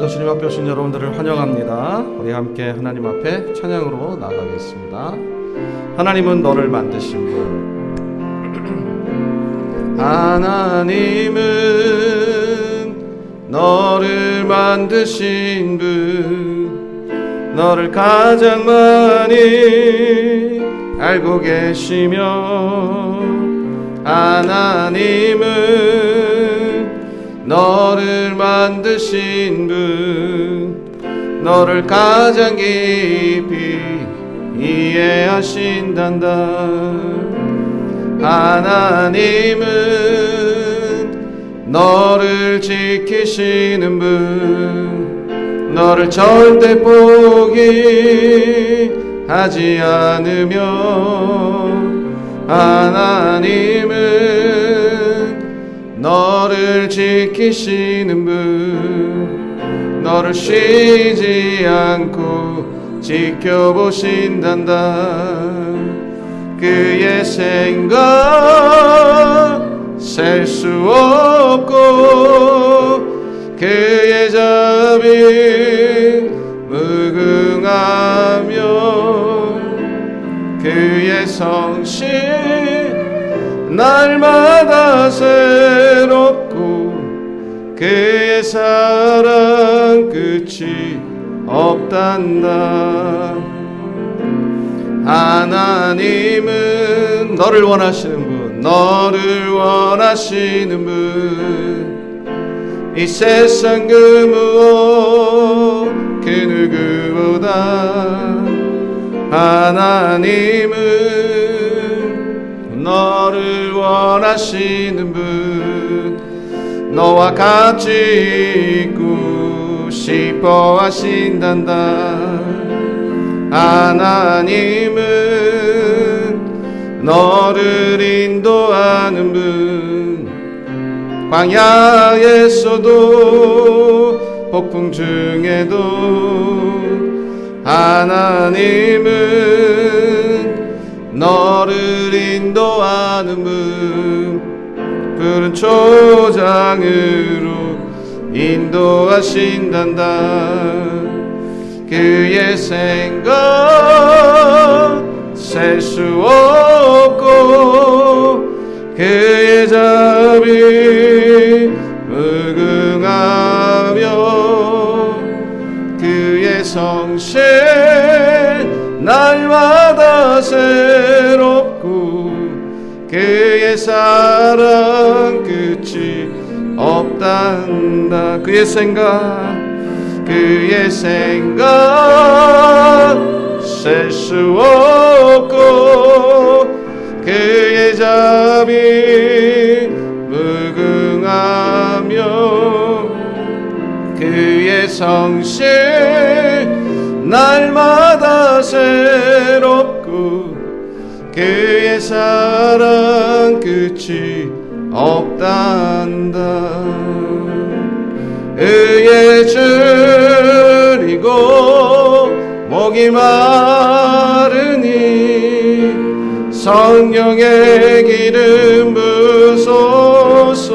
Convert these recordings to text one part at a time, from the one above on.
오늘도 주님 앞에 오신 여러분들을 환영합니다. 우리 함께 하나님 앞에 찬양으로 나가겠습니다. 하나님은 너를 만드신 분, 하나님은 너를 만드신 분, 너를 가장 많이 알고 계시며, 하나님은 너를 만드신 분, 너를 가장 깊이 이해하신단다. 하나님은 너를 지키시는 분, 너를 절대 포기하지 않으며, 하나님은 너를 지키시는 분, 너를 쉬지 않고 지켜보신단다. 그의 생각 셀 수 없고, 그의 자비 무궁하며, 그의 성실 날마다 새롭고, 그의 사랑 끝이 없단다. 하나님은 너를 원하시는 분, 너를 원하시는 분, 이 세상 그 무엇 그 누구보다 하나님은 너를 원하시는 분, 너와 같이 있고 싶어 하신단다. 하나님은 너를 인도하는 분, 광야에서도 폭풍 중에도 하나님은 너를 인도하는 분, 푸른 초장으로 인도하신단다. 그의 생각 셀 수 없고, 그의 자비 무궁하며, 그의 성실 날마다 새롭고, 그의 사랑 끝이 없단다. 그의 생각 셀 수 없고, 그의 자비 무궁하며, 그의 성실 날마다 새롭고, 그의 사랑 끝이 없단다. 의에 줄이고 목이 마르니, 성령의 기름 부소서.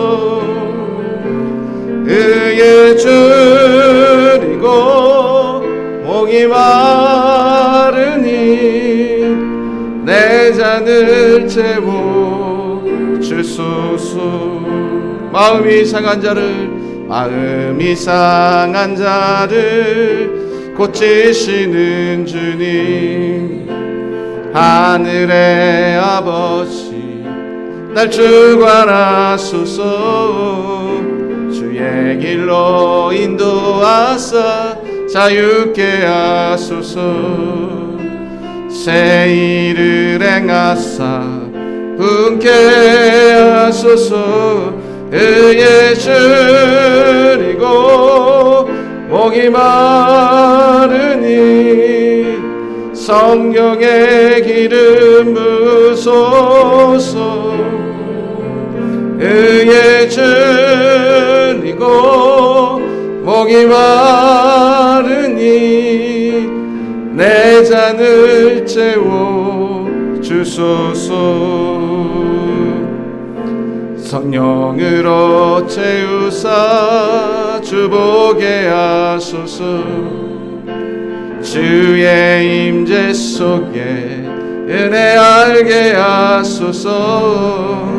의에 줄이고 목이 마르니, 내 잔을 채워 주소서. 마음이 상한 자를 고치시는 주님, 하늘의 아버지 날 주관하소서. 주의 길로 인도하사 자유케 하소서. 새 일을 행하사 분케 하소서. 의에 줄이고 목이 마르니, 성령의 기름 부소서. 의에 줄이고 목이 마르니, 내 잔을 채워 주소서. 성령으로 채우사 주보게 하소서. 주의 임재 속에 은혜 알게 하소서.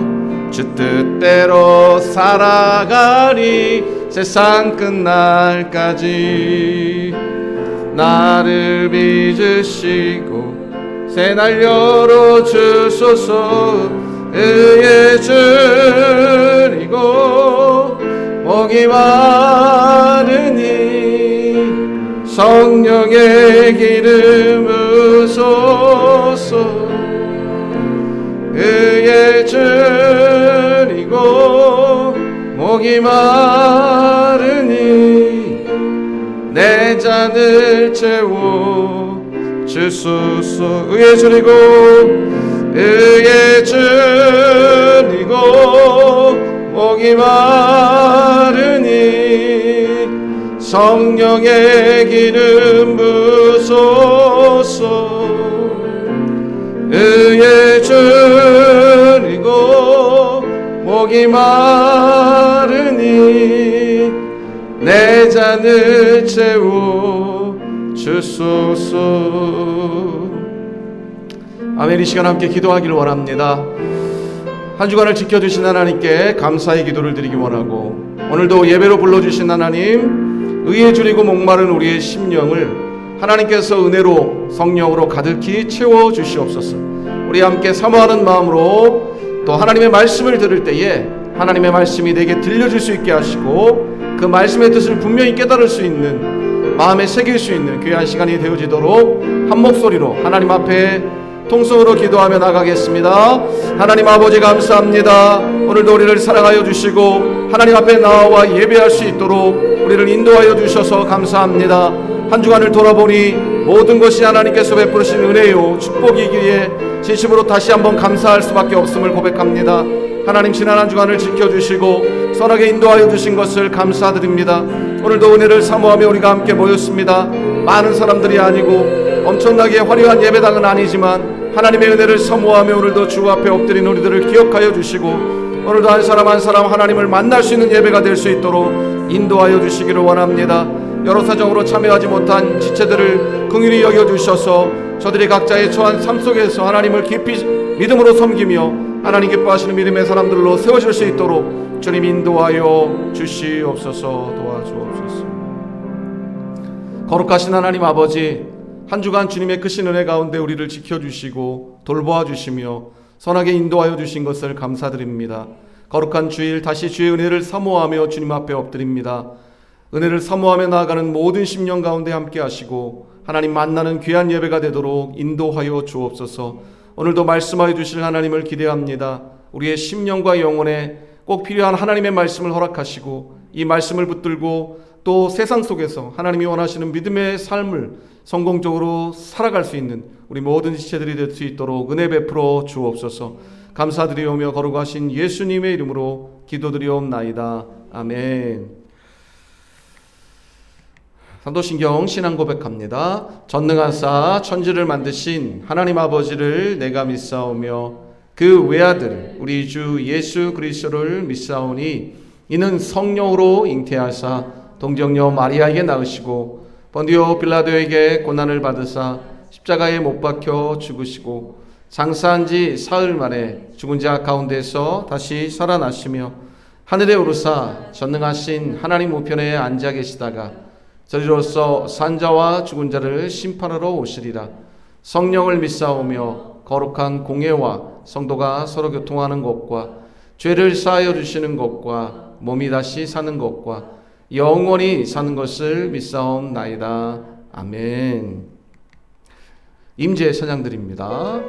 주 뜻대로 살아가리 세상 끝날까지. 나를 빚으시고 새날 열어주소서. 의의 줄이고 목이 마르니 성령의 기름 부소서. 의의 줄이고 목이 마르니 내 잔을 채워 주소서. 의의 줄이고 의의 줄이고 목이 마르니 성령의 기름 부소서. 의의 줄이고 목이 마르니 내 잔을 채워 주소서. 아멘. 이 시간 함께 기도하기를 원합니다. 한 주간을 지켜주신 하나님께 감사의 기도를 드리기 원하고, 오늘도 예배로 불러주신 하나님, 의에 줄이고 목마른 우리의 심령을 하나님께서 은혜로 성령으로 가득히 채워주시옵소서. 우리 함께 사모하는 마음으로 또 하나님의 말씀을 들을 때에 하나님의 말씀이 내게 들려줄 수 있게 하시고, 그 말씀의 뜻을 분명히 깨달을 수 있는, 마음에 새길 수 있는 귀한 시간이 되어지도록 한 목소리로 하나님 앞에 통성으로 기도하며 나가겠습니다. 하나님 아버지 감사합니다. 오늘도 우리를 사랑하여 주시고 하나님 앞에 나와 예배할 수 있도록 우리를 인도하여 주셔서 감사합니다. 한 주간을 돌아보니 모든 것이 하나님께서 베푸신 은혜요 축복이기에 진심으로 다시 한번 감사할 수밖에 없음을 고백합니다. 하나님, 지난 한 주간을 지켜주시고 선하게 인도하여 주신 것을 감사드립니다. 오늘도 은혜를 사모하며 우리가 함께 모였습니다. 많은 사람들이 아니고 엄청나게 화려한 예배당은 아니지만 하나님의 은혜를 사모하며 오늘도 주 앞에 엎드린 우리들을 기억하여 주시고, 오늘도 한 사람 한 사람 하나님을 만날 수 있는 예배가 될 수 있도록 인도하여 주시기를 원합니다. 여러 사정으로 참여하지 못한 지체들을 긍휼히 여겨주셔서 저들이 각자의 처한 삶 속에서 하나님을 깊이 믿음으로 섬기며 하나님 기뻐하시는 믿음의 사람들로 세워질 수 있도록 주님 인도하여 주시옵소서. 도와주옵소서. 거룩하신 하나님 아버지, 한 주간 주님의 크신 은혜 가운데 우리를 지켜주시고 돌보아 주시며 선하게 인도하여 주신 것을 감사드립니다. 거룩한 주일 다시 주의 은혜를 사모하며 주님 앞에 엎드립니다. 은혜를 사모하며 나아가는 모든 심령 가운데 함께 하시고 하나님 만나는 귀한 예배가 되도록 인도하여 주옵소서. 오늘도 말씀하여 주실 하나님을 기대합니다. 우리의 심령과 영혼에 꼭 필요한 하나님의 말씀을 허락하시고 이 말씀을 붙들고 또 세상 속에서 하나님이 원하시는 믿음의 삶을 성공적으로 살아갈 수 있는 우리 모든 지체들이 될 수 있도록 은혜 베풀어 주옵소서. 감사드리오며 거룩하신 예수님의 이름으로 기도드리옵나이다. 아멘. 산도신경 신앙 고백합니다. 전능하사 천지를 만드신 하나님 아버지를 내가 믿사오며 그 외아들 우리 주 예수 그리스도를 믿사오니 이는 성령으로 잉태하사 동정녀 마리아에게 낳으시고 본디오 빌라도에게 고난을 받으사 십자가에 못 박혀 죽으시고 장사한 지 사흘 만에 죽은 자 가운데서 다시 살아나시며 하늘에 오르사 전능하신 하나님 우편에 앉아 계시다가 저리로서 산자와 죽은 자를 심판하러 오시리라. 성령을 믿사오며 거룩한 공예와 성도가 서로 교통하는 것과 죄를 사하여 주시는 것과 몸이 다시 사는 것과 영원히 사는 것을 믿사옵나이다. 아멘. 임재 찬양드립니다.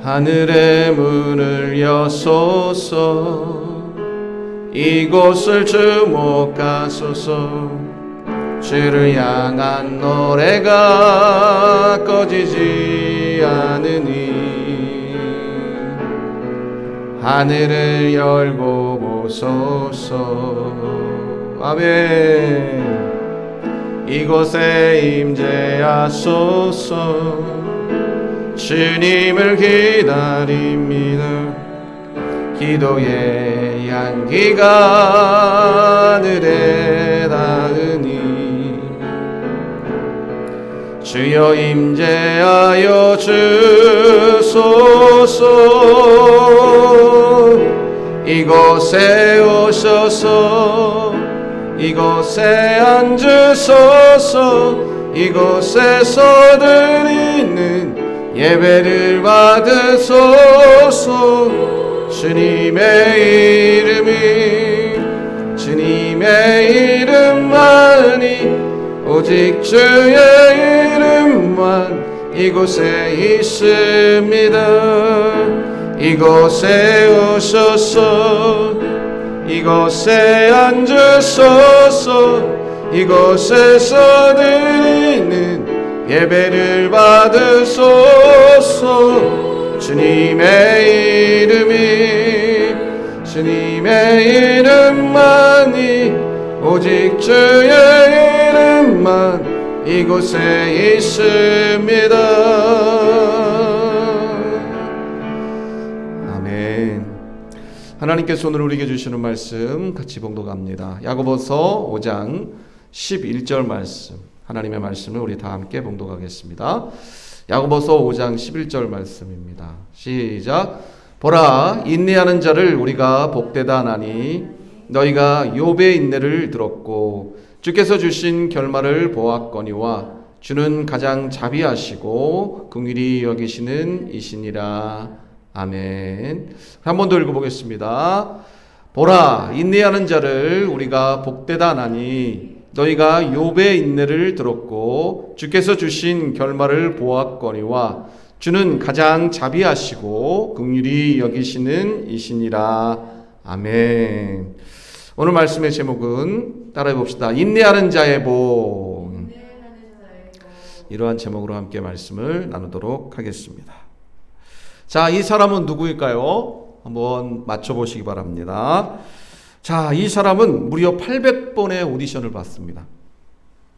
하늘의 문을 여소서 이곳을 주목하소서 주를 향한 노래가 꺼지지 않으니 하늘을 열고 보소서. 아멘. 이곳에 임재하소서. 주님을 기다립니다. 기도의 향기가 하늘에 닿으니 주여 임재하여 주소서. 이곳에 오셔서 이곳에 앉으소서. 이곳에서 드리는 예배를 받으소서. 주님의 이름만이 오직 주의 이름만 이곳에 있습니다. 이곳에 오셔서 이곳에 앉으소서. 이곳에서 드리는 예배를 받으소서. 주님의 이름만이 오직 주의 이름만 이곳에 있습니다. 아멘. 하나님께서 오늘 우리에게 주시는 말씀 같이 봉독합니다. 야고보서 5장 11절 말씀, 하나님의 말씀을 우리 다 함께 봉독하겠습니다. 야고보서 5장 11절 말씀입니다. 시작. 보라, 인내하는 자를 우리가 복되다 하나니 너희가 욥의 인내를 들었고 주께서 주신 결말을 보았거니와 주는 가장 자비하시고 긍휼히 여기시는 이시니라. 아멘. 한 번 더 읽어보겠습니다. 보라, 인내하는 자를 우리가 복되다 하나니 너희가 욥의 인내를 들었고 주께서 주신 결말을 보았거니와 주는 가장 자비하시고 긍휼히 여기시는 이시니라. 아멘. 오늘 말씀의 제목은 따라해 봅시다. 인내하는 자의 복. 이러한 제목으로 함께 말씀을 나누도록 하겠습니다. 자, 이 사람은 누구일까요? 한번 맞춰보시기 바랍니다. 자, 이 사람은 무려 800번의 오디션을 봤습니다.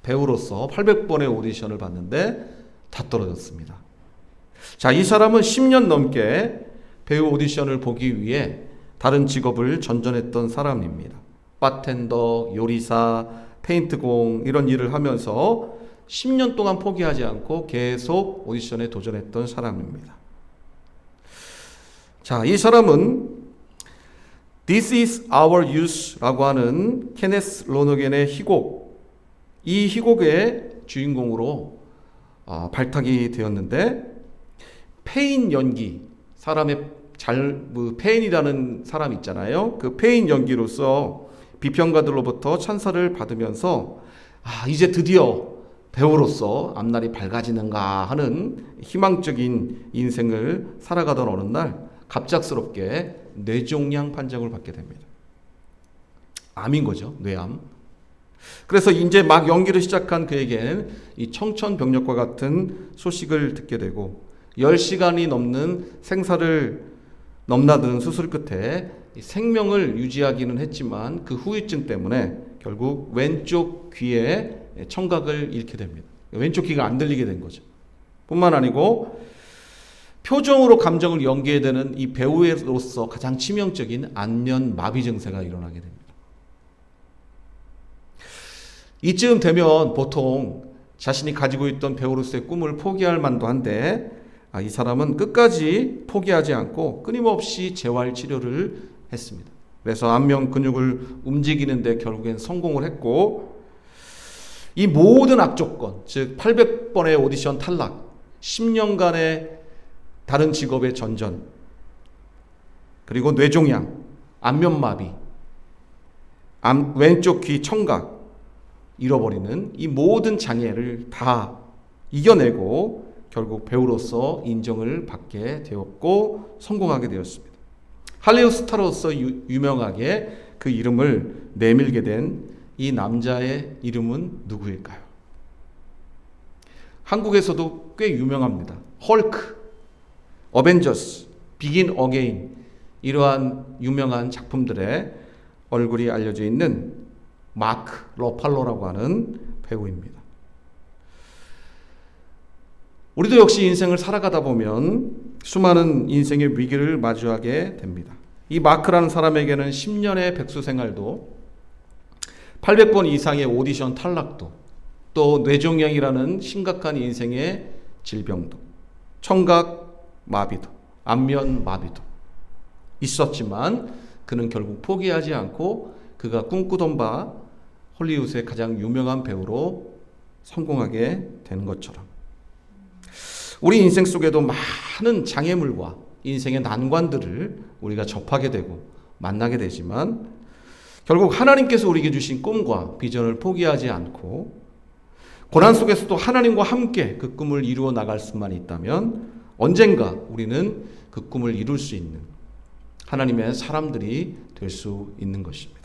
배우로서 800번의 오디션을 봤는데 다 떨어졌습니다. 자, 이 사람은 10년 넘게 배우 오디션을 보기 위해 다른 직업을 전전했던 사람입니다. 바텐더, 요리사, 페인트공 이런 일을 하면서 10년 동안 포기하지 않고 계속 오디션에 도전했던 사람입니다. 자, 이 사람은 This is our youth라고 하는 케네스 로너겐의 희곡, 이 희곡의 주인공으로 발탁이 되었는데, 페인 연기, 사람의 페인이라는 사람 있잖아요. 그 페인 연기로서 비평가들로부터 찬사를 받으면서 이제 드디어 배우로서 앞날이 밝아지는가 하는 희망적인 인생을 살아가던 어느 날 갑작스럽게 뇌종양 판정을 받게 됩니다. 암인 거죠, 뇌암. 그래서 이제 막 연기를 시작한 그에게는 이 청천벽력과 같은 소식을 듣게 되고 10시간이 넘는 생사를 넘나드는 수술 끝에 생명을 유지하기는 했지만 그 후유증 때문에 결국 왼쪽 귀에 청각을 잃게 됩니다. 왼쪽 귀가 안 들리게 된 거죠. 뿐만 아니고 표정으로 감정을 연기해야 되는 이 배우로서 가장 치명적인 안면 마비 증세가 일어나게 됩니다. 이쯤 되면 보통 자신이 가지고 있던 배우로서의 꿈을 포기할 만도 한데 이 사람은 끝까지 포기하지 않고 끊임없이 재활 치료를 했습니다. 그래서 안면 근육을 움직이는데 결국엔 성공을 했고, 이 모든 악조건, 즉 800번의 오디션 탈락, 10년간의 다른 직업의 전전, 그리고 뇌종양, 안면마비, 왼쪽 귀 청각 잃어버리는 이 모든 장애를 다 이겨내고 결국 배우로서 인정을 받게 되었고 성공하게 되었습니다. 할리우드 스타로서 유명하게 그 이름을 내밀게 된 이 남자의 이름은 누구일까요? 한국에서도 꽤 유명합니다. 헐크, 어벤져스, 비긴 어게인, 이러한 유명한 작품들의 얼굴이 알려져 있는 마크 러팔로라고 하는 배우입니다. 우리도 역시 인생을 살아가다 보면 수많은 인생의 위기를 마주하게 됩니다. 이 마크라는 사람에게는 10년의 백수 생활도 800번 이상의 오디션 탈락도 또 뇌종양이라는 심각한 인생의 질병도 청각 마비도 안면 마비도 있었지만 그는 결국 포기하지 않고 그가 꿈꾸던 바 헐리우드의 가장 유명한 배우로 성공하게 되는 것처럼 우리 인생 속에도 많은 장애물과 인생의 난관들을 우리가 접하게 되고 만나게 되지만 결국 하나님께서 우리에게 주신 꿈과 비전을 포기하지 않고 고난 속에서도 하나님과 함께 그 꿈을 이루어 나갈 수만 있다면 언젠가 우리는 그 꿈을 이룰 수 있는 하나님의 사람들이 될 수 있는 것입니다.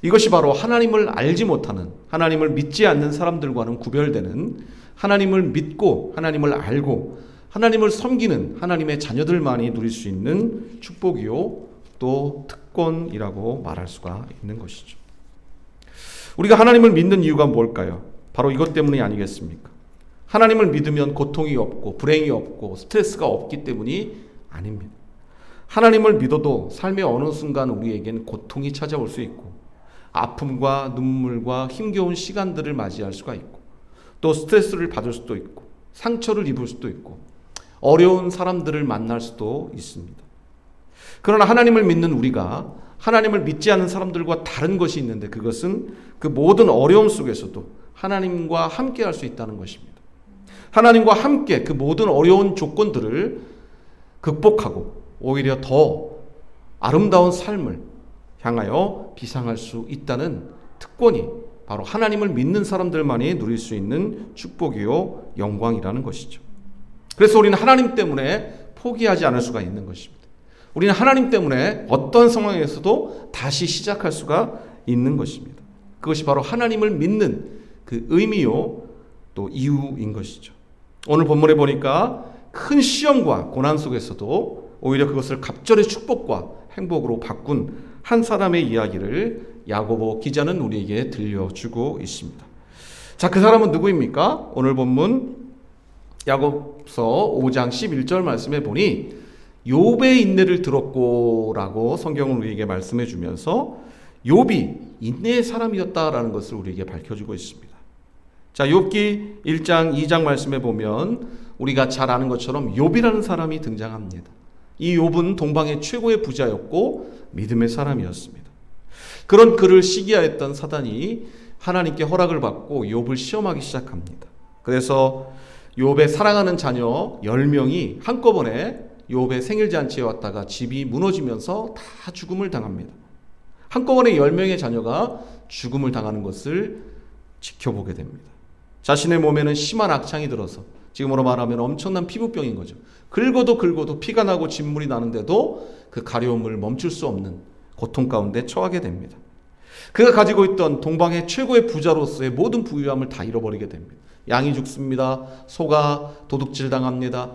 이것이 바로 하나님을 알지 못하는, 하나님을 믿지 않는 사람들과는 구별되는 하나님을 믿고 하나님을 알고 하나님을 섬기는 하나님의 자녀들만이 누릴 수 있는 축복이요 또 특권이라고 말할 수가 있는 것이죠. 우리가 하나님을 믿는 이유가 뭘까요? 바로 이것 때문이 아니겠습니까? 하나님을 믿으면 고통이 없고 불행이 없고 스트레스가 없기 때문이 아닙니다. 하나님을 믿어도 삶의 어느 순간 우리에겐 고통이 찾아올 수 있고 아픔과 눈물과 힘겨운 시간들을 맞이할 수가 있고 또 스트레스를 받을 수도 있고 상처를 입을 수도 있고 어려운 사람들을 만날 수도 있습니다. 그러나 하나님을 믿는 우리가 하나님을 믿지 않는 사람들과 다른 것이 있는데 그것은 그 모든 어려움 속에서도 하나님과 함께 할 수 있다는 것입니다. 하나님과 함께 그 모든 어려운 조건들을 극복하고 오히려 더 아름다운 삶을 향하여 비상할 수 있다는 특권이 바로 하나님을 믿는 사람들만이 누릴 수 있는 축복이요 영광이라는 것이죠. 그래서 우리는 하나님 때문에 포기하지 않을 수가 있는 것입니다. 우리는 하나님 때문에 어떤 상황에서도 다시 시작할 수가 있는 것입니다. 그것이 바로 하나님을 믿는 그 의미요 또 이유인 것이죠. 오늘 본문에 보니까 큰 시험과 고난 속에서도 오히려 그것을 갑절의 축복과 행복으로 바꾼 한 사람의 이야기를 야고보 기자는 우리에게 들려주고 있습니다. 자, 그 사람은 누구입니까? 오늘 본문 야고보서 5장 11절 말씀에 보니 욥의 인내를 들었고라고 성경은 우리에게 말씀해 주면서 욥이 인내의 사람이었다라는 것을 우리에게 밝혀주고 있습니다. 자, 욥기 1장 2장 말씀에 보면 우리가 잘 아는 것처럼 욥이라는 사람이 등장합니다. 이 욥은 동방의 최고의 부자였고 믿음의 사람이었습니다. 그런 그를 시기하였던 사단이 하나님께 허락을 받고 욥을 시험하기 시작합니다. 그래서 욥의 사랑하는 자녀 10명이 한꺼번에 욥의 생일잔치에 왔다가 집이 무너지면서 다 죽음을 당합니다. 한꺼번에 10명의 자녀가 죽음을 당하는 것을 지켜보게 됩니다. 자신의 몸에는 심한 악창이 들어서 지금으로 말하면 엄청난 피부병인 거죠. 긁어도 피가 나고 진물이 나는데도 그 가려움을 멈출 수 없는 고통 가운데 처하게 됩니다. 그가 가지고 있던 동방의 최고의 부자로서의 모든 부유함을 다 잃어버리게 됩니다. 양이 죽습니다. 소가 도둑질 당합니다.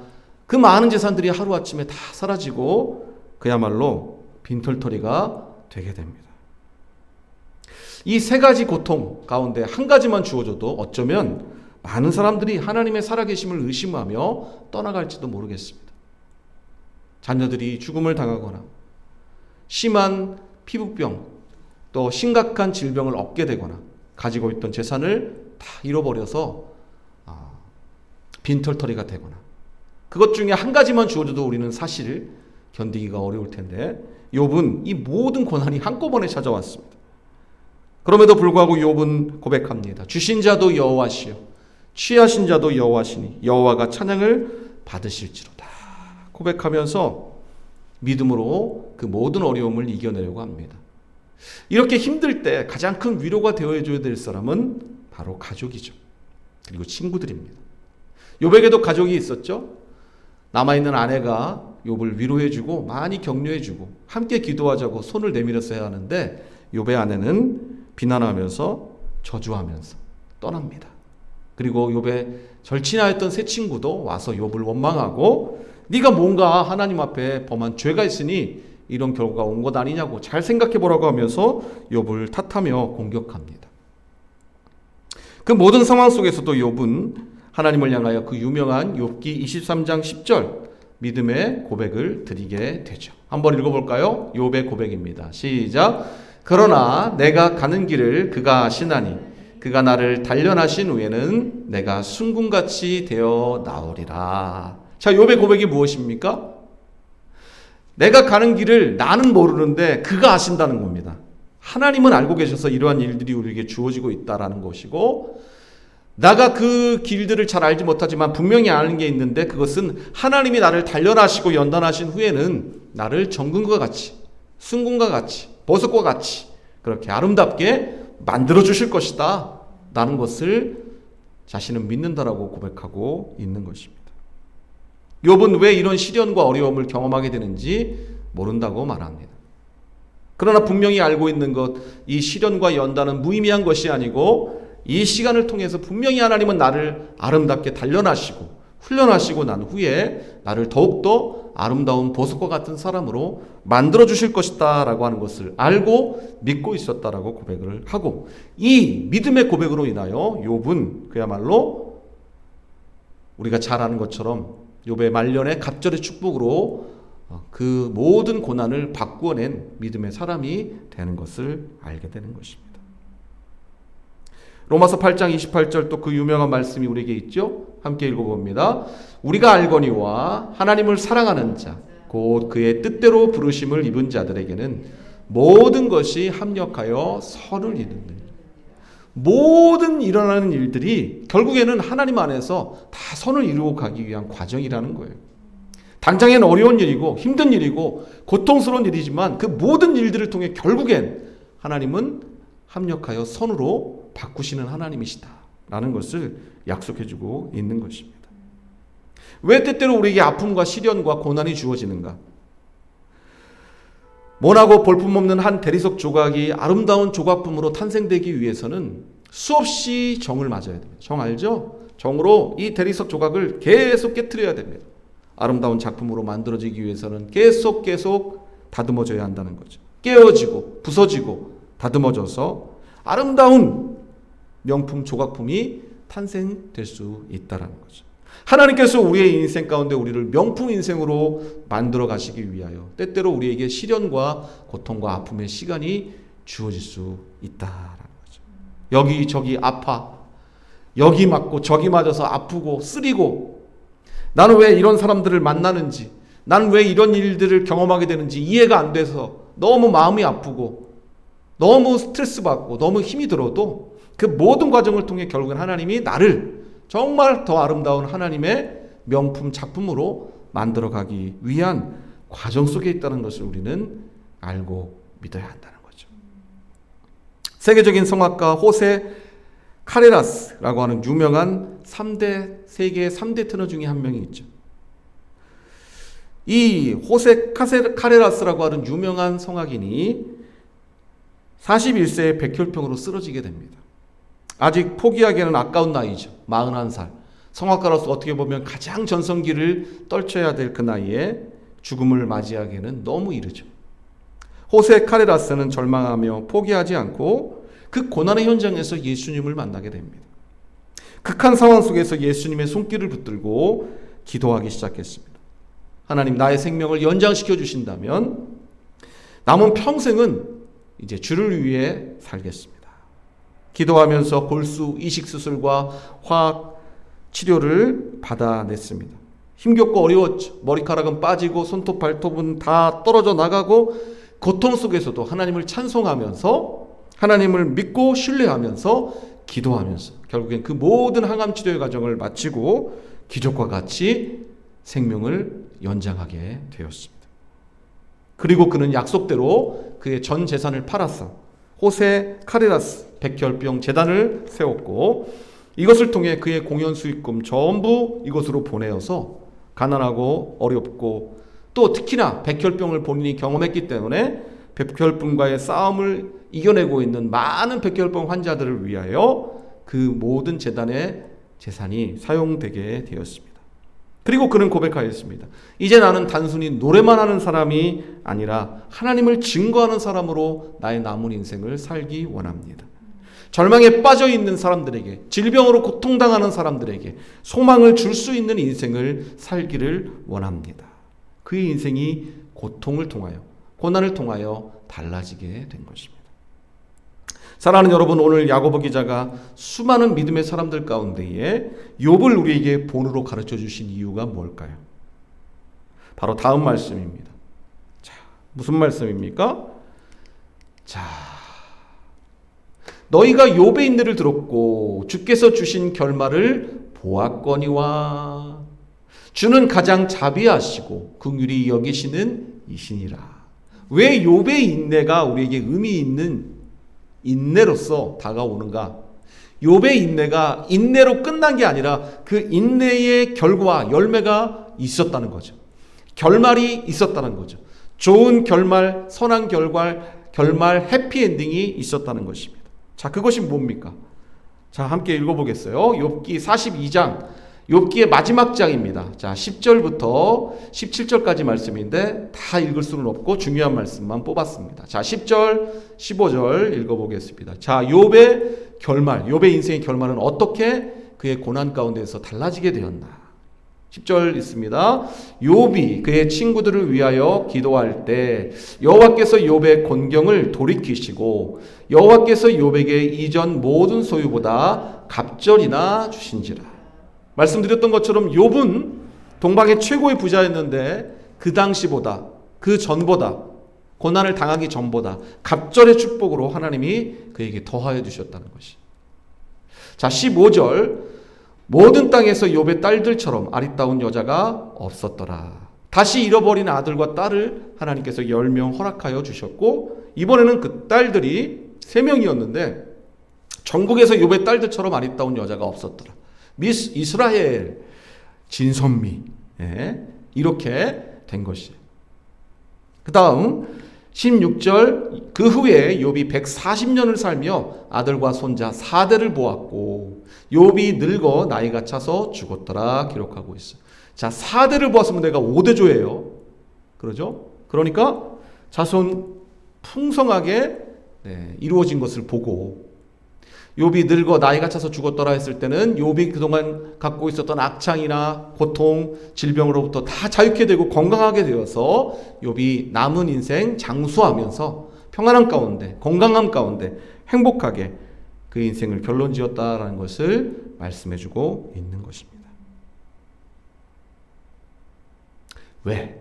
그 많은 재산들이 하루아침에 다 사라지고 그야말로 빈털터리가 되게 됩니다. 이 세 가지 고통 가운데 한 가지만 주어져도 어쩌면 많은 사람들이 하나님의 살아계심을 의심하며 떠나갈지도 모르겠습니다. 자녀들이 죽음을 당하거나 심한 피부병 또 심각한 질병을 얻게 되거나 가지고 있던 재산을 다 잃어버려서 빈털터리가 되거나 그것 중에 한 가지만 주어져도 우리는 사실 견디기가 어려울 텐데 욥은 이 모든 고난이 한꺼번에 찾아왔습니다. 그럼에도 불구하고 욥은 고백합니다. 주신 자도 여호와시요 취하신 자도 여호와시니 여호와가 찬양을 받으실지로다 고백하면서 믿음으로 그 모든 어려움을 이겨내려고 합니다. 이렇게 힘들 때 가장 큰 위로가 되어줘야 될 사람은 바로 가족이죠. 그리고 친구들입니다. 욥에게도 가족이 있었죠. 남아있는 아내가 욥을 위로해주고 많이 격려해주고 함께 기도하자고 손을 내밀었어야 하는데 욥의 아내는 비난하면서 저주하면서 떠납니다. 그리고 욥의 절친하였던 세 친구도 와서 욥을 원망하고 네가 뭔가 하나님 앞에 범한 죄가 있으니 이런 결과가 온 것 아니냐고 잘 생각해보라고 하면서 욥을 탓하며 공격합니다. 그 모든 상황 속에서도 욥은 하나님을 향하여 그 유명한 욥기 23장 10절 믿음의 고백을 드리게 되죠. 한번 읽어볼까요? 욥의 고백입니다. 시작. 그러나 내가 가는 길을 그가 아시나니 그가 나를 단련하신 후에는 내가 순금같이 되어 나오리라. 자, 욥의 고백이 무엇입니까? 내가 가는 길을 나는 모르는데 그가 아신다는 겁니다. 하나님은 알고 계셔서 이러한 일들이 우리에게 주어지고 있다라는 것이고, 나가 그 길들을 잘 알지 못하지만 분명히 아는 게 있는데 그것은 하나님이 나를 단련하시고 연단하신 후에는 나를 정금과 같이, 순금과 같이, 보석과 같이 그렇게 아름답게 만들어 주실 것이다 라는 것을 자신은 믿는다라고 고백하고 있는 것입니다. 욥은 왜 이런 시련과 어려움을 경험하게 되는지 모른다고 말합니다. 그러나 분명히 알고 있는 것, 이 시련과 연단은 무의미한 것이 아니고 이 시간을 통해서 분명히 하나님은 나를 아름답게 단련하시고 훈련하시고 난 후에 나를 더욱더 아름다운 보석과 같은 사람으로 만들어 주실 것이다 라고 하는 것을 알고 믿고 있었다라고 고백을 하고, 이 믿음의 고백으로 인하여 욥은 그야말로 우리가 잘 아는 것처럼 욥의 말년의 갑절의 축복으로 그 모든 고난을 바꾸어낸 믿음의 사람이 되는 것을 알게 되는 것입니다. 로마서 8장 28절 또 그 유명한 말씀이 우리에게 있죠. 함께 읽어봅니다. 우리가 알거니와 하나님을 사랑하는 자 곧 그의 뜻대로 부르심을 입은 자들에게는 모든 것이 합력하여 선을 이루는, 모든 일어나는 일들이 결국에는 하나님 안에서 다 선을 이루어 가기 위한 과정이라는 거예요. 당장엔 어려운 일이고 힘든 일이고 고통스러운 일이지만 그 모든 일들을 통해 결국엔 하나님은 합력하여 선으로 바꾸시는 하나님이시다 라는 것을 약속해주고 있는 것입니다. 왜 때때로 우리에게 아픔과 시련과 고난이 주어지는가? 모나고 볼품없는 한 대리석 조각이 아름다운 조각품으로 탄생되기 위해서는 수없이 정을 맞아야 됩니다. 정 알죠? 정으로 이 대리석 조각을 계속 깨트려야 됩니다. 아름다운 작품으로 만들어지기 위해서는 계속 다듬어져야 한다는 거죠. 깨어지고 부서지고 다듬어져서 아름다운 명품 조각품이 탄생될 수 있다는 거죠. 하나님께서 우리의 인생 가운데 우리를 명품 인생으로 만들어 가시기 위하여 때때로 우리에게 시련과 고통과 아픔의 시간이 주어질 수 있다라는 거죠. 여기저기 아파, 여기 맞고 저기 맞아서 아프고 쓰리고, 나는 왜 이런 사람들을 만나는지, 나는 왜 이런 일들을 경험하게 되는지 이해가 안 돼서 너무 마음이 아프고 너무 스트레스 받고 너무 힘이 들어도 그 모든 과정을 통해 결국엔 하나님이 나를 정말 더 아름다운 하나님의 명품 작품으로 만들어가기 위한 과정 속에 있다는 것을 우리는 알고 믿어야 한다는 거죠. 세계적인 성악가 호세 카레라스라고 하는 유명한 세계의 3대 테너 중에 한 명이 있죠. 이 호세 카레라스라고 하는 유명한 성악인이 41세에 백혈병으로 쓰러지게 됩니다. 아직 포기하기에는 아까운 나이죠. 41살. 성악가로서 어떻게 보면 가장 전성기를 떨쳐야 될 그 나이에 죽음을 맞이하기에는 너무 이르죠. 호세 카레라스는 절망하며 포기하지 않고 그 고난의 현장에서 예수님을 만나게 됩니다. 극한 상황 속에서 예수님의 손길을 붙들고 기도하기 시작했습니다. 하나님, 나의 생명을 연장시켜 주신다면 남은 평생은 이제 주를 위해 살겠습니다. 기도하면서 골수 이식 수술과 화학 치료를 받아냈습니다. 힘겹고 어려웠죠. 머리카락은 빠지고 손톱 발톱은 다 떨어져 나가고 고통 속에서도 하나님을 찬송하면서 하나님을 믿고 신뢰하면서 기도하면서 결국엔 그 모든 항암 치료의 과정을 마치고 기적과 같이 생명을 연장하게 되었습니다. 그리고 그는 약속대로 그의 전 재산을 팔아서 호세 카레라스 백혈병 재단을 세웠고, 이것을 통해 그의 공연 수익금 전부 이것으로 보내어서 가난하고 어렵고 또 특히나 백혈병을 본인이 경험했기 때문에 백혈병과의 싸움을 이겨내고 있는 많은 백혈병 환자들을 위하여 그 모든 재단의 재산이 사용되게 되었습니다. 그리고 그는 고백하였습니다. 이제 나는 단순히 노래만 하는 사람이 아니라 하나님을 증거하는 사람으로 나의 남은 인생을 살기 원합니다. 절망에 빠져 있는 사람들에게, 질병으로 고통당하는 사람들에게 소망을 줄 수 있는 인생을 살기를 원합니다. 그의 인생이 고통을 통하여, 고난을 통하여 달라지게 된 것입니다. 사랑하는 여러분, 오늘 야고보 기자가 수많은 믿음의 사람들 가운데에 욥을 우리에게 본으로 가르쳐 주신 이유가 뭘까요? 바로 다음 말씀입니다. 자, 무슨 말씀입니까? 자, 너희가 욥의 인내를 들었고 주께서 주신 결말을 보았거니와 주는 가장 자비하시고 긍휼히 여기시는 이시니라. 왜 욥의 인내가 우리에게 의미 있는 인내로서 다가오는가? 욥의 인내가 인내로 끝난 게 아니라 그 인내의 결과, 열매가 있었다는 거죠. 결말이 있었다는 거죠. 좋은 결말, 선한 결말, 해피엔딩이 있었다는 것입니다. 자, 그것이 뭡니까? 자, 함께 읽어보겠어요. 욥기 42장, 욥기의 마지막 장입니다. 자, 10절부터 17절까지 말씀인데 다 읽을 수는 없고 중요한 말씀만 뽑았습니다. 자, 10절, 15절 읽어보겠습니다. 자, 욥의 결말, 욥의 인생의 결말은 어떻게 그의 고난 가운데서 달라지게 되었나? 10절 있습니다. 욥이 그의 친구들을 위하여 기도할 때 여호와께서 욥의 곤경을 돌이키시고 여호와께서 욥에게 이전 모든 소유보다 갑절이나 주신지라. 말씀드렸던 것처럼 욥은 동방의 최고의 부자였는데 그 당시보다, 그 전보다, 고난을 당하기 전보다 갑절의 축복으로 하나님이 그에게 더하여 주셨다는 것이. 자, 15절, 모든 땅에서 욥의 딸들처럼 아리따운 여자가 없었더라. 다시 잃어버린 아들과 딸을 하나님께서 10명 허락하여 주셨고, 이번에는 그 딸들이 3명이었는데 전국에서 욥의 딸들처럼 아리따운 여자가 없었더라. 미스 이스라엘, 진선미, 이렇게 된 것이에요. 그 다음 16절, 그 후에 욥이 140년을 살며 아들과 손자 4대를 보았고 욥이 늙어 나이가 차서 죽었더라 기록하고 있어요. 자, 4대를 보았으면 내가 5대조예요. 그러죠? 그러니까 자손 풍성하게 이루어진 것을 보고 욥이 늙어 나이가 차서 죽었더라 했을 때는 욥이 그동안 갖고 있었던 악창이나 고통, 질병으로부터 다 자유케 되고 건강하게 되어서 욥이 남은 인생 장수하면서 평안함 가운데, 건강함 가운데 행복하게 그 인생을 결론지었다라는 것을 말씀해주고 있는 것입니다. 왜?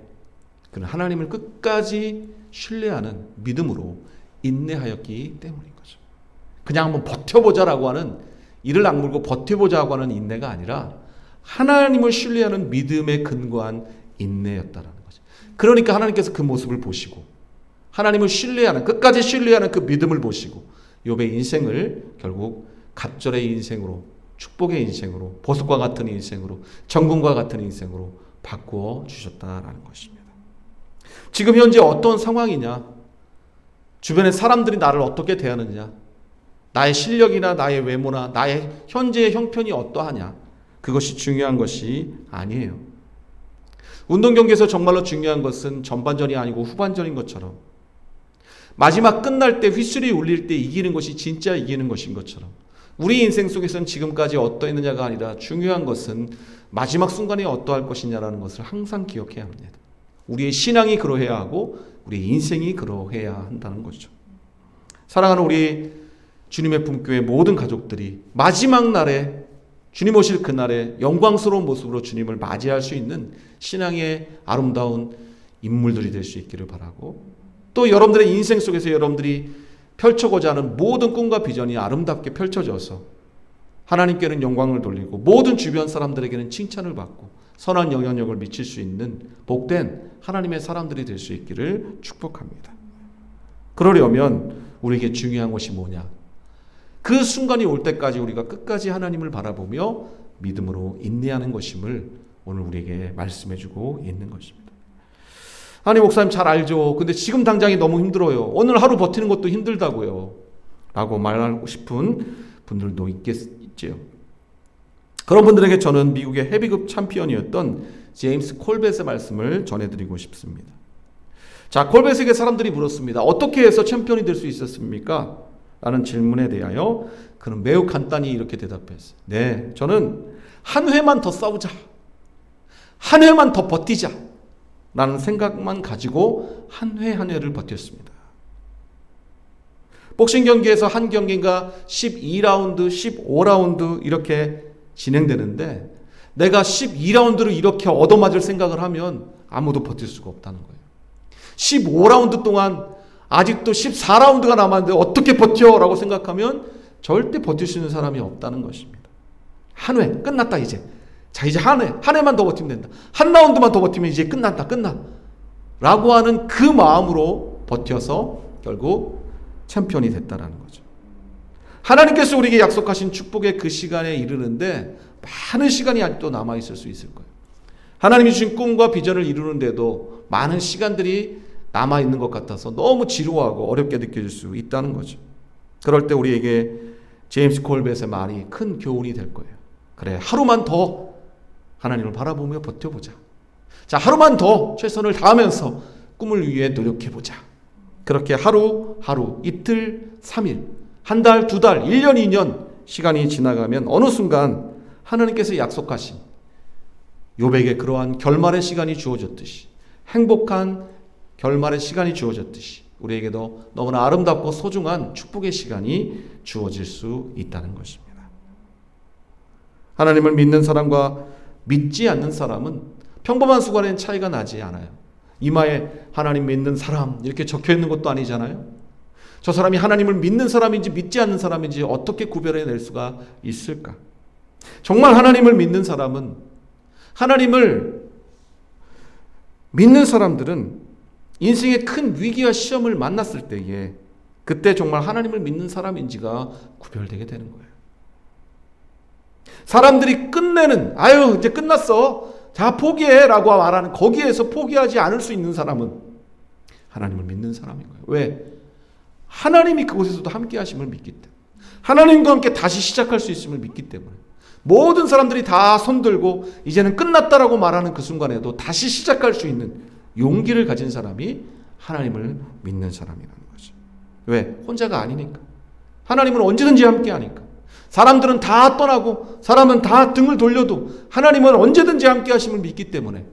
그는 하나님을 끝까지 신뢰하는 믿음으로 인내하였기 때문인 거죠. 그냥 한번 버텨보자라고 하는, 이를 악물고 버텨보자고 하는 인내가 아니라 하나님을 신뢰하는 믿음에 근거한 인내였다라는 거죠. 그러니까 하나님께서 그 모습을 보시고 하나님을 신뢰하는, 끝까지 신뢰하는 그 믿음을 보시고 욥의 인생을 결국 갑절의 인생으로, 축복의 인생으로, 보석과 같은 인생으로, 정금과 같은 인생으로 바꾸어 주셨다라는 것입니다. 지금 현재 어떤 상황이냐? 주변의 사람들이 나를 어떻게 대하느냐? 나의 실력이나 나의 외모나 나의 현재의 형편이 어떠하냐? 그것이 중요한 것이 아니에요. 운동 경기에서 정말로 중요한 것은 전반전이 아니고 후반전인 것처럼, 마지막 끝날 때 휘슬이 울릴 때 이기는 것이 진짜 이기는 것인 것처럼, 우리 인생 속에서는 지금까지 어떠했느냐가 아니라 중요한 것은 마지막 순간이 어떠할 것이냐라는 것을 항상 기억해야 합니다. 우리의 신앙이 그러해야 하고 우리의 인생이 그러해야 한다는 거죠. 사랑하는 우리 주님의 품교회 모든 가족들이 마지막 날에, 주님 오실 그날에 영광스러운 모습으로 주님을 맞이할 수 있는 신앙의 아름다운 인물들이 될 수 있기를 바라고, 또 여러분들의 인생 속에서 여러분들이 펼쳐고자 하는 모든 꿈과 비전이 아름답게 펼쳐져서 하나님께는 영광을 돌리고 모든 주변 사람들에게는 칭찬을 받고 선한 영향력을 미칠 수 있는 복된 하나님의 사람들이 될 수 있기를 축복합니다. 그러려면 우리에게 중요한 것이 뭐냐? 그 순간이 올 때까지 우리가 끝까지 하나님을 바라보며 믿음으로 인내하는 것임을 오늘 우리에게 말씀해주고 있는 것입니다. 아니, 목사님 잘 알죠. 근데 지금 당장이 너무 힘들어요. 오늘 하루 버티는 것도 힘들다고요. 라고 말하고 싶은 분들도 있겠지요. 그런 분들에게 저는 미국의 헤비급 챔피언이었던 제임스 콜벳의 말씀을 전해드리고 싶습니다. 자, 콜벳에게 사람들이 물었습니다. 어떻게 해서 챔피언이 될 수 있었습니까? 라는 질문에 대하여 그는 매우 간단히 이렇게 대답했어요. 네, 저는 한 회만 더 싸우자, 한 회만 더 버티자 라는 생각만 가지고 한 회 한 회를 버텼습니다. 복싱 경기에서 한 경기가 12라운드, 15라운드 이렇게 진행되는데 내가 12라운드를 이렇게 얻어맞을 생각을 하면 아무도 버틸 수가 없다는 거예요. 15라운드 동안 아직도 14라운드가 남았는데 어떻게 버텨? 라고 생각하면 절대 버틸 수 있는 사람이 없다는 것입니다. 한 회 끝났다 이제. 자, 이제 한 회만 더 버티면 된다. 한 라운드만 더 버티면 이제 끝났다, 끝나. 라고 하는 그 마음으로 버텨서 결국 챔피언이 됐다라는 거죠. 하나님께서 우리에게 약속하신 축복의 그 시간에 이르는데 많은 시간이 아직도 남아있을 수 있을 거예요. 하나님이 주신 꿈과 비전을 이루는데도 많은 시간들이 남아있는 것 같아서 너무 지루하고 어렵게 느껴질 수 있다는 거죠. 그럴 때 우리에게 제임스 콜벳의 말이 큰 교훈이 될 거예요. 그래, 하루만 더 하나님을 바라보며 버텨보자. 자, 하루만 더 최선을 다하면서 꿈을 위해 노력해보자. 그렇게 하루, 이틀, 3일, 한 달, 2달, 1년, 2년 시간이 지나가면 어느 순간 하나님께서 약속하신 욥에게 그러한 결말의 시간이 주어졌듯이, 행복한 결말의 시간이 주어졌듯이 우리에게도 너무나 아름답고 소중한 축복의 시간이 주어질 수 있다는 것입니다. 하나님을 믿는 사람과 믿지 않는 사람은 평범한 수간엔 차이가 나지 않아요. 이마에 하나님 믿는 사람 이렇게 적혀 있는 것도 아니잖아요. 저 사람이 하나님을 믿는 사람인지 믿지 않는 사람인지 어떻게 구별해낼 수가 있을까? 정말 하나님을 믿는 사람은, 하나님을 믿는 사람들은 인생의 큰 위기와 시험을 만났을 때에 그때 정말 하나님을 믿는 사람인지가 구별되게 되는 거예요. 사람들이 끝내는, 아유 이제 끝났어, 자 포기해 라고 말하는 거기에서 포기하지 않을 수 있는 사람은 하나님을 믿는 사람인 거예요. 왜? 하나님이 그곳에서도 함께 하심을 믿기 때문에, 하나님과 함께 다시 시작할 수 있음을 믿기 때문에, 모든 사람들이 다 손들고 이제는 끝났다라고 말하는 그 순간에도 다시 시작할 수 있는 용기를 가진 사람이 하나님을 믿는 사람이라는 거죠. 왜? 혼자가 아니니까. 하나님은 언제든지 함께 하니까. 사람들은 다 떠나고 사람은 다 등을 돌려도 하나님은 언제든지 함께 하심을 믿기 때문에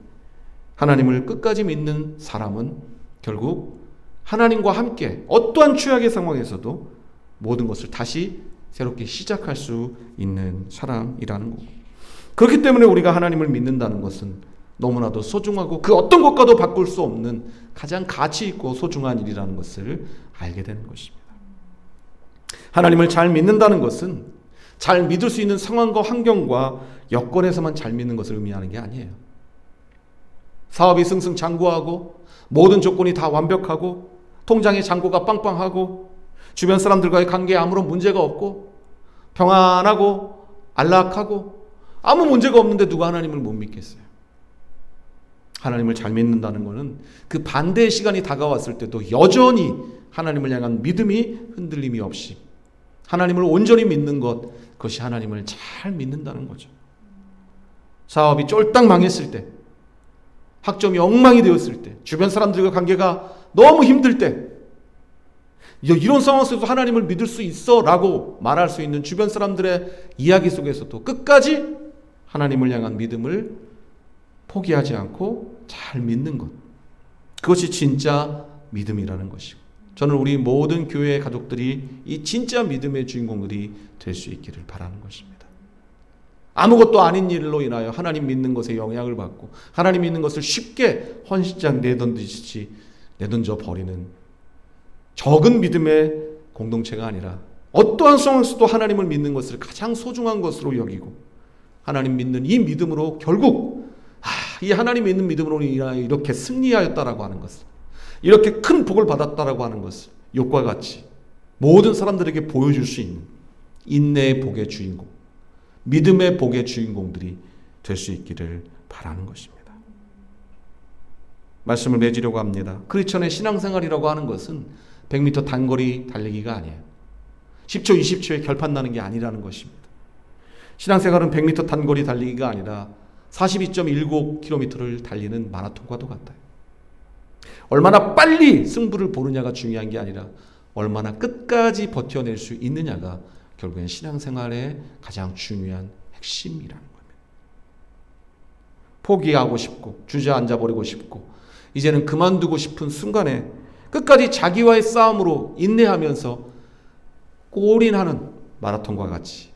하나님을 끝까지 믿는 사람은 결국 하나님과 함께 어떠한 최악의 상황에서도 모든 것을 다시 새롭게 시작할 수 있는 사람이라는 거고, 그렇기 때문에 우리가 하나님을 믿는다는 것은 너무나도 소중하고 그 어떤 것과도 바꿀 수 없는 가장 가치 있고 소중한 일이라는 것을 알게 되는 것입니다. 하나님을 잘 믿는다는 것은 잘 믿을 수 있는 상황과 환경과 여건에서만 잘 믿는 것을 의미하는 게 아니에요. 사업이 승승장구하고 모든 조건이 다 완벽하고 통장의 잔고가 빵빵하고 주변 사람들과의 관계에 아무런 문제가 없고 평안하고 안락하고 아무 문제가 없는데 누가 하나님을 못 믿겠어요? 하나님을 잘 믿는다는 것은 그 반대의 시간이 다가왔을 때도 여전히 하나님을 향한 믿음이 흔들림이 없이 하나님을 온전히 믿는 것, 그것이 하나님을 잘 믿는다는 거죠. 사업이 쫄딱 망했을 때, 학점이 엉망이 되었을 때, 주변 사람들과 관계가 너무 힘들 때, 이런 상황 속에서 하나님을 믿을 수 있어 라고 말할 수 있는 주변 사람들의 이야기 속에서도 끝까지 하나님을 향한 믿음을 포기하지 않고 잘 믿는 것, 그것이 진짜 믿음이라는 것이고, 저는 우리 모든 교회의 가족들이 이 진짜 믿음의 주인공들이 될 수 있기를 바라는 것입니다. 아무것도 아닌 일로 인하여 하나님 믿는 것에 영향을 받고 하나님 믿는 것을 쉽게 헌신장 내던져 버리는 적은 믿음의 공동체가 아니라 어떠한 상황에서도 하나님을 믿는 것을 가장 소중한 것으로 여기고 하나님 믿는 이 믿음으로 결국 이 하나님 믿는 믿음으로 인하여 이렇게 승리하였다라고 하는 것을, 이렇게 큰 복을 받았다라고 하는 것을 욥과 같이 모든 사람들에게 보여줄 수 있는 인내의 복의 주인공, 믿음의 복의 주인공들이 될 수 있기를 바라는 것입니다. 말씀을 맺으려고 합니다. 크리스천의 신앙생활이라고 하는 것은 100m 단거리 달리기가 아니에요. 10초, 20초에 결판 나는 게 아니라는 것입니다. 신앙생활은 100m 단거리 달리기가 아니라 42.19km를 달리는 마라톤과도 같아요. 얼마나 빨리 승부를 보느냐가 중요한 게 아니라 얼마나 끝까지 버텨낼 수 있느냐가 결국엔 신앙생활의 가장 중요한 핵심이라는 겁니다. 포기하고 싶고 주저앉아 버리고 싶고 이제는 그만두고 싶은 순간에 끝까지 자기와의 싸움으로 인내하면서 골인하는 마라톤과 같이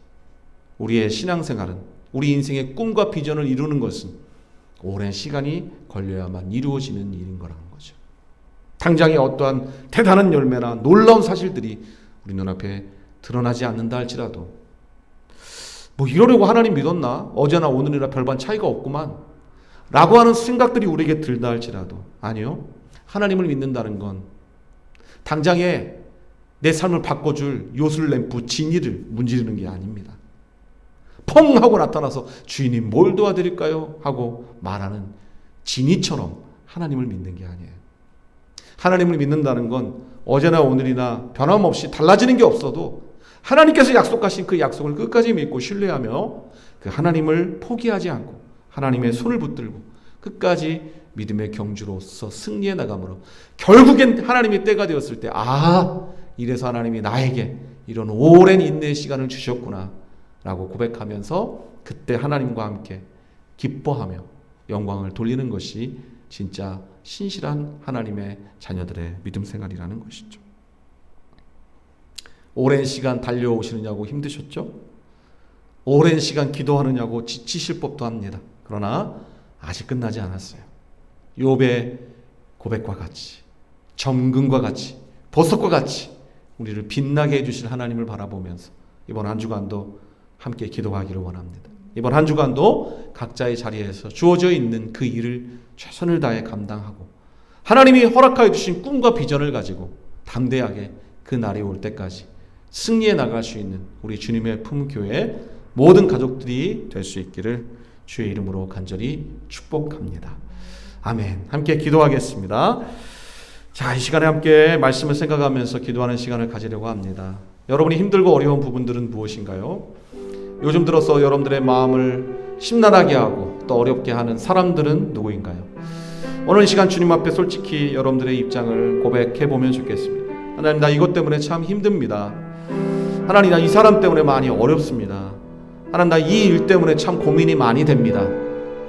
우리의 신앙생활은, 우리 인생의 꿈과 비전을 이루는 것은 오랜 시간이 걸려야만 이루어지는 일인 거라는 거죠. 당장에 어떠한 대단한 열매나 놀라운 사실들이 우리 눈앞에 드러나지 않는다 할지라도 뭐 이러려고 하나님 믿었나? 어제나 오늘이나 별반 차이가 없구만 라고 하는 생각들이 우리에게 들다 할지라도 아니요. 하나님을 믿는다는 건 당장에 내 삶을 바꿔줄 요술램프 지니를 문지르는 게 아닙니다. 펑 하고 나타나서 주인님 뭘 도와드릴까요? 하고 말하는 지니처럼 하나님을 믿는 게 아니에요. 하나님을 믿는다는 건 어제나 오늘이나 변함없이 달라지는 게 없어도 하나님께서 약속하신 그 약속을 끝까지 믿고 신뢰하며 그 하나님을 포기하지 않고 하나님의 손을 붙들고 끝까지 믿음의 경주로서 승리해 나감으로 결국엔 하나님의 때가 되었을 때 이래서 하나님이 나에게 이런 오랜 인내의 시간을 주셨구나 라고 고백하면서 그때 하나님과 함께 기뻐하며 영광을 돌리는 것이 진짜 신실한 하나님의 자녀들의 믿음 생활이라는 것이죠. 오랜 시간 달려오시느냐고 힘드셨죠? 오랜 시간 기도하느냐고 지치실 법도 합니다. 그러나 아직 끝나지 않았어요. 욥의 고백과 같이, 점금과 같이, 보석과 같이 우리를 빛나게 해주실 하나님을 바라보면서 이번 한 주간도 함께 기도하기를 원합니다. 이번 한 주간도 각자의 자리에서 주어져 있는 그 일을 최선을 다해 감당하고 하나님이 허락하여 주신 꿈과 비전을 가지고 담대하게 그 날이 올 때까지 승리해 나갈 수 있는 우리 주님의 품교회 모든 가족들이 될 수 있기를 주의 이름으로 간절히 축복합니다. 아멘. 함께 기도하겠습니다. 자, 이 시간에 함께 말씀을 생각하면서 기도하는 시간을 가지려고 합니다. 여러분이 힘들고 어려운 부분들은 무엇인가요? 요즘 들어서 여러분들의 마음을 심란하게 하고 또 어렵게 하는 사람들은 누구인가요? 오늘 이 시간 주님 앞에 솔직히 여러분들의 입장을 고백해 보면 좋겠습니다. 하나님, 나 이것 때문에 참 힘듭니다. 하나님, 나 이 사람 때문에 많이 어렵습니다. 하나님, 나 이 일 때문에 참 고민이 많이 됩니다.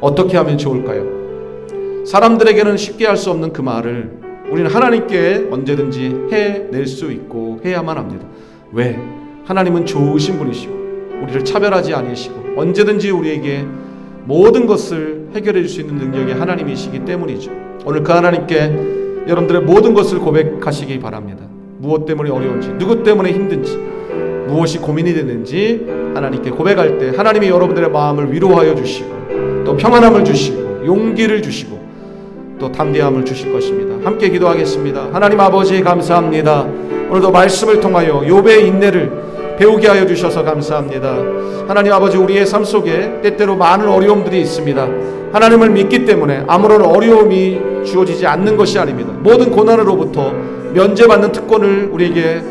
어떻게 하면 좋을까요? 사람들에게는 쉽게 할 수 없는 그 말을 우리는 하나님께 언제든지 해낼 수 있고 해야만 합니다. 왜? 하나님은 좋으신 분이시고 우리를 차별하지 않으시고 언제든지 우리에게 모든 것을 해결해 줄 수 있는 능력이 하나님이시기 때문이죠. 오늘 그 하나님께 여러분들의 모든 것을 고백하시기 바랍니다. 무엇 때문에 어려운지, 누구 때문에 힘든지, 무엇이 고민이 되는지 하나님께 고백할 때 하나님이 여러분들의 마음을 위로하여 주시고 또 평안함을 주시고 용기를 주시고 또 담대함을 주실 것입니다. 함께 기도하겠습니다. 하나님 아버지 감사합니다. 오늘도 말씀을 통하여 욥의 인내를 배우게 하여 주셔서 감사합니다. 하나님 아버지, 우리의 삶 속에 때때로 많은 어려움들이 있습니다. 하나님을 믿기 때문에 아무런 어려움이 주어지지 않는 것이 아닙니다. 모든 고난으로부터 면제받는 특권을 우리에게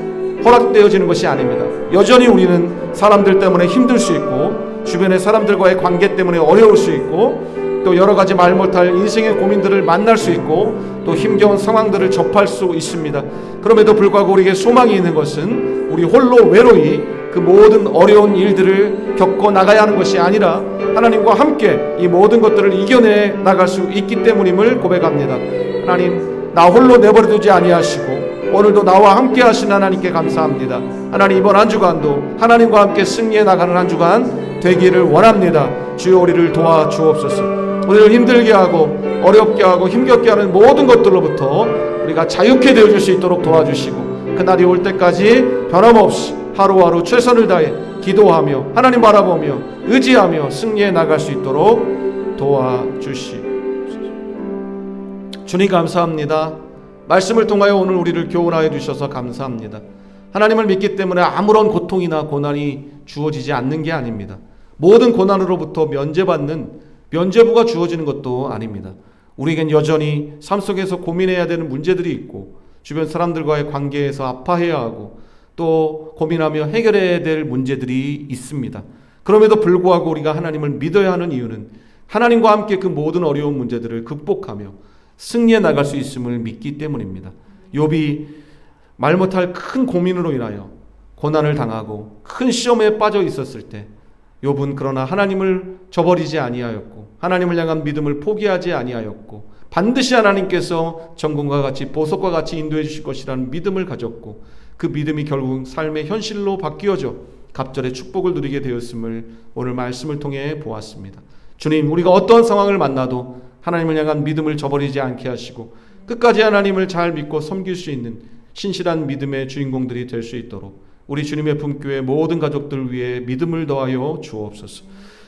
허락되어지는 것이 아닙니다. 여전히 우리는 사람들 때문에 힘들 수 있고 주변의 사람들과의 관계 때문에 어려울 수 있고 또 여러 가지 말 못할 인생의 고민들을 만날 수 있고 또 힘겨운 상황들을 접할 수 있습니다. 그럼에도 불구하고 우리에게 소망이 있는 것은 우리 홀로 외로이 그 모든 어려운 일들을 겪어 나가야 하는 것이 아니라 하나님과 함께 이 모든 것들을 이겨내 나갈 수 있기 때문임을 고백합니다. 하나님, 나 홀로 내버려두지 아니하시고 오늘도 나와 함께 하신 하나님께 감사합니다. 하나님, 이번 한 주간도 하나님과 함께 승리해 나가는 한 주간 되기를 원합니다. 주여, 우리를 도와주옵소서. 우리를 힘들게 하고 어렵게 하고 힘겹게 하는 모든 것들로부터 우리가 자유케 되어줄 수 있도록 도와주시고 그날이 올 때까지 변함없이 하루하루 최선을 다해 기도하며 하나님 바라보며 의지하며 승리해 나갈 수 있도록 도와주시옵소서. 주님 감사합니다. 말씀을 통하여 오늘 우리를 교훈하여 주셔서 감사합니다. 하나님을 믿기 때문에 아무런 고통이나 고난이 주어지지 않는 게 아닙니다. 모든 고난으로부터 면제부가 주어지는 것도 아닙니다. 우리에겐 여전히 삶 속에서 고민해야 되는 문제들이 있고 주변 사람들과의 관계에서 아파해야 하고 또 고민하며 해결해야 될 문제들이 있습니다. 그럼에도 불구하고 우리가 하나님을 믿어야 하는 이유는 하나님과 함께 그 모든 어려운 문제들을 극복하며 승리해 나갈 수 있음을 믿기 때문입니다. 욥이 말 못할 큰 고민으로 인하여 고난을 당하고 큰 시험에 빠져 있었을 때 욥은 그러나 하나님을 저버리지 아니하였고 하나님을 향한 믿음을 포기하지 아니하였고 반드시 하나님께서 정금과 같이 보석과 같이 인도해 주실 것이라는 믿음을 가졌고 그 믿음이 결국 삶의 현실로 바뀌어져 갑절의 축복을 누리게 되었음을 오늘 말씀을 통해 보았습니다. 주님, 우리가 어떤 상황을 만나도 하나님을 향한 믿음을 저버리지 않게 하시고 끝까지 하나님을 잘 믿고 섬길 수 있는 신실한 믿음의 주인공들이 될 수 있도록 우리 주님의 품교회 모든 가족들 위해 믿음을 더하여 주옵소서.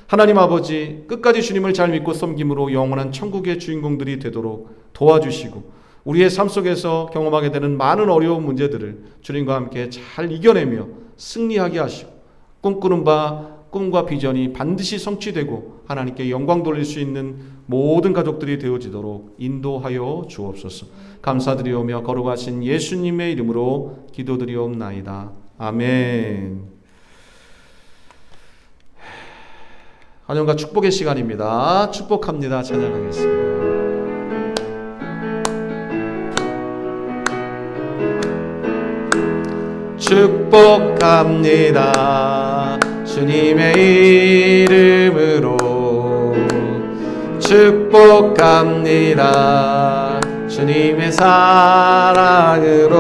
하나님 아버지, 끝까지 주님을 잘 믿고 섬김으로 영원한 천국의 주인공들이 되도록 도와주시고 우리의 삶 속에서 경험하게 되는 많은 어려운 문제들을 주님과 함께 잘 이겨내며 승리하게 하시고 꿈꾸는 바 꿈과 비전이 반드시 성취되고 하나님께 영광 돌릴 수 있는 모든 가족들이 되어지도록 인도하여 주옵소서. 감사드리오며 거룩하신 예수님의 이름으로 기도드리옵나이다. 아멘. 환영과 축복의 시간입니다. 축복합니다. 찬양하겠습니다. 축복합니다. 주님의 이름으로 축복합니다. 주님의 사랑으로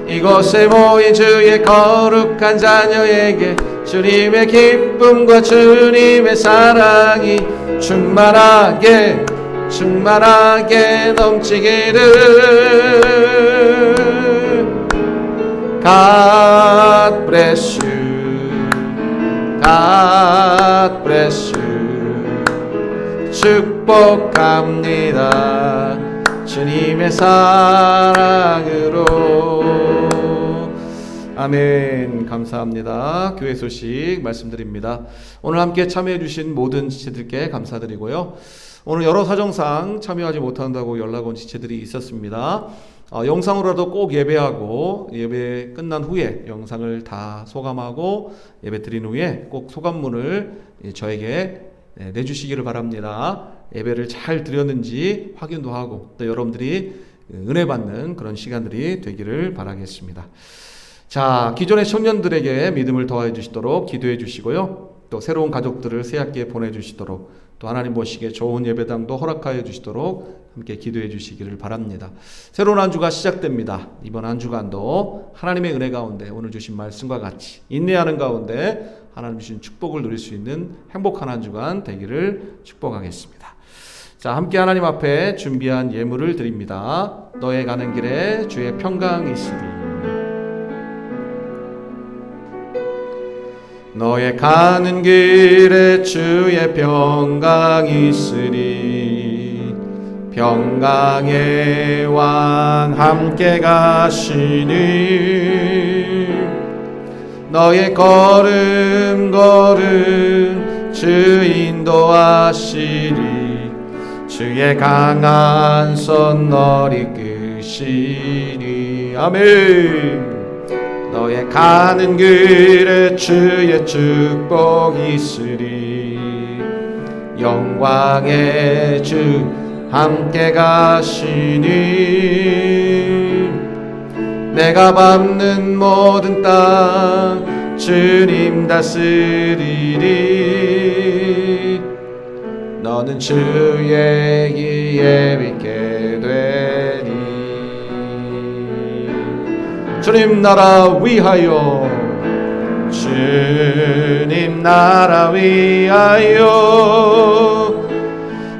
이곳에 모인 주의 거룩한 자녀에게 주님의 기쁨과 주님의 사랑이 충만하게 넘치기를. God bless you. God bless you. 축복합니다. 주님의 사랑으로. 아멘. 감사합니다. 교회 소식 말씀드립니다. 오늘 함께 참여해 주신 모든 지체들께 감사드리고요. 오늘 여러 사정상 참여하지 못한다고 연락 온 지체들이 있었습니다. 영상으로라도 꼭 예배하고 예배 끝난 후에 영상을 다 소감하고 예배 드린 후에 꼭 소감문을 저에게 내주시기를 바랍니다. 예배를 잘 드렸는지 확인도 하고 또 여러분들이 은혜 받는 그런 시간들이 되기를 바라겠습니다. 자, 기존의 청년들에게 믿음을 더해 주시도록 기도해 주시고요. 또 새로운 가족들을 새 학기에 보내주시도록 또 하나님 보시기에 좋은 예배당도 허락하여 주시도록 함께 기도해 주시기를 바랍니다. 새로운 한 주가 시작됩니다. 이번 한 주간도 하나님의 은혜 가운데 오늘 주신 말씀과 같이 인내하는 가운데 하나님 주신 축복을 누릴 수 있는 행복한 한 주간 되기를 축복하겠습니다. 자, 함께 하나님 앞에 준비한 예물을 드립니다. 너의 가는 길에 주의 평강이 있으리. 너의 가는 길에 주의 평강이 있으리. 평강의 왕 함께 가시니 너의 걸음 주 인도하시리. 주의 강한 손 너를 이끄시리. 아멘. 너의 가는 길에 주의 축복이 있으리. 영광의 주 함께 가시니 내가 밟는 모든 땅 주님 다스리리. 너는 주의 길에 믿게 되리. 주님 나라 위하여 주님 나라 위하여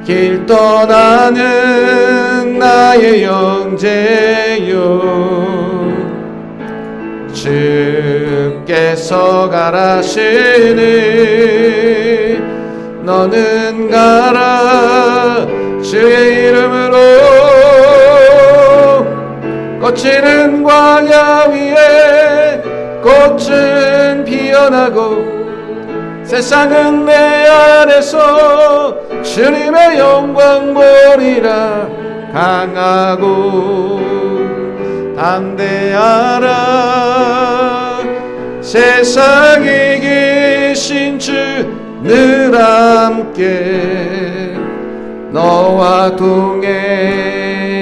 길 떠나는 나의 형제여 주께서 가라시니 너는 가라 주의 이름으로. 거치는 광야 위에 꽃은 피어나고 세상은 내 안에서 주님의 영광 보리라. 강하고 담대하라. 세상에 계신 주 늘 함께 너와 동행하시며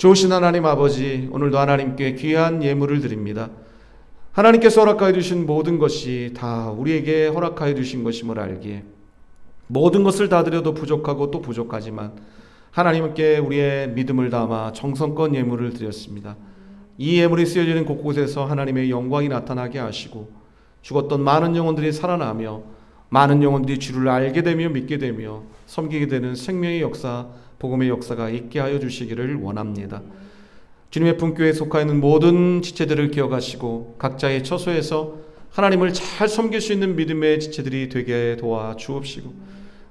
좋으신 하나님 아버지, 오늘도 하나님께 귀한 예물을 드립니다. 하나님께서 허락하여 주신 모든 것이 다 우리에게 허락하여 주신 것임을 알기에 모든 것을 다 드려도 부족하고 또 부족하지만 하나님께 우리의 믿음을 담아 정성껏 예물을 드렸습니다. 이 예물이 쓰여지는 곳곳에서 하나님의 영광이 나타나게 하시고 죽었던 많은 영혼들이 살아나며 많은 영혼들이 주를 알게 되며 믿게 되며 섬기게 되는 생명의 역사, 복음의 역사가 있게 하여 주시기를 원합니다. 주님의 품교에 속하 있는 모든 지체들을 기억하시고 각자의 처소에서 하나님을 잘 섬길 수 있는 믿음의 지체들이 되게 도와 주옵시고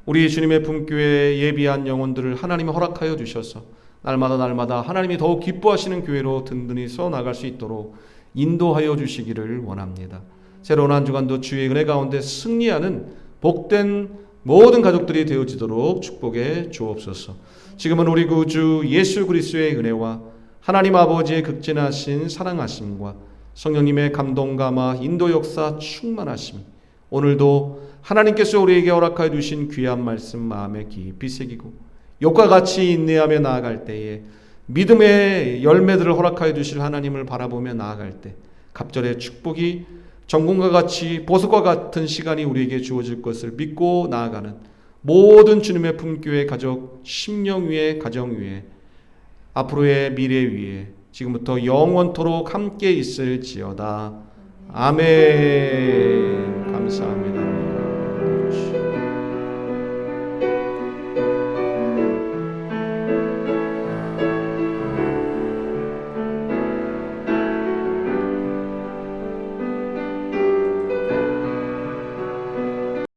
우리 주님의 품교에 예비한 영혼들을 하나님이 허락하여 주셔서 날마다 하나님이 더욱 기뻐하시는 교회로 든든히 서 나갈 수 있도록 인도하여 주시기를 원합니다. 새로운 한 주간도 주의 은혜 가운데 승리하는 복된 모든 가족들이 되어지도록 축복해 주옵소서. 지금은 우리 구주 예수 그리스도의 은혜와 하나님 아버지의 극진하신 사랑하심과 성령님의 감동 감화 인도 역사 충만하심, 오늘도 하나님께서 우리에게 허락하여 주신 귀한 말씀 마음에 깊이 새기고 욕과 같이 인내하며 나아갈 때에 믿음의 열매들을 허락하여 주실 하나님을 바라보며 나아갈 때 갑절의 축복이 정금과 같이 보석과 같은 시간이 우리에게 주어질 것을 믿고 나아가는 모든 주님의 품교의 가족, 심령 위에 가정 위에 앞으로의 미래 위에 지금부터 영원토록 함께 있을지어다. 아멘. 감사합니다.